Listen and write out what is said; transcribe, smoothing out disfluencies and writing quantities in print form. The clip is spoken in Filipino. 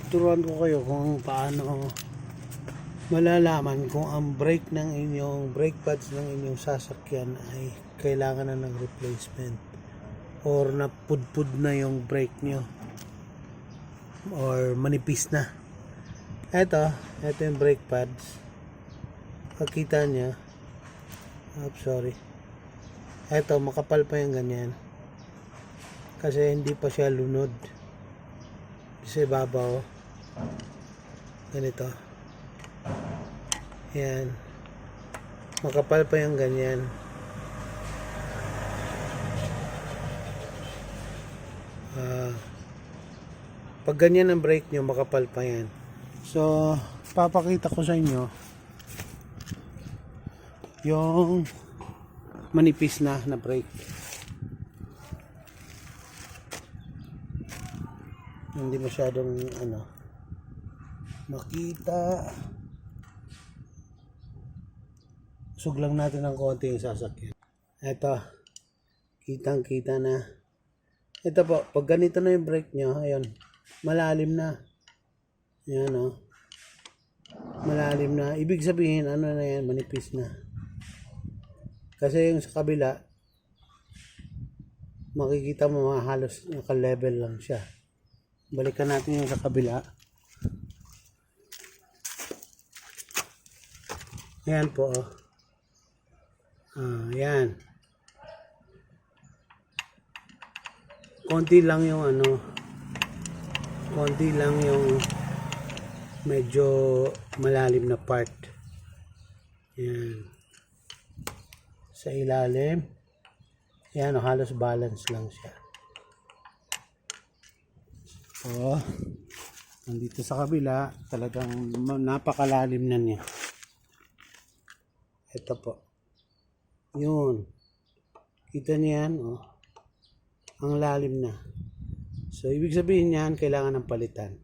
Turuan ko kayo kung paano malalaman kung ang brake ng inyong brake pads ng inyong sasakyan ay kailangan na ng replacement or napudpud na yung brake nyo or manipis na. Ito yung brake pads. Pagkita nyo, ito makapal pa yung ganyan kasi hindi pa siya lunod sa ibabaw. Ganito. Yan. Makapal pa yung ganyan. Pag ganyan ang brake nyo, makapal pa yan. So, papakita ko sa inyo yung manipis na brake. Hindi masyadong makita. Suglang natin ng konti yung sasakyan. Ito, kitang kita na. Ito po, pag ganito na yung brake nyo, ayun, malalim na. Ayan malalim na. Ibig sabihin, ano na yan, manipis na. Kasi yung sa kabila, makikita mo halos naka-level lang siya. Balikan natin yung sa kabila. Ayan po. Ayan. Konti lang yung medyo malalim na part. Ayan. Sa ilalim. Ayan, halos balance lang siya. Nandito sa kabila, talagang napakalalim na niya. Ito po. Yun. Kita niyo yan, ang lalim na. So, ibig sabihin yan, kailangan ng palitan.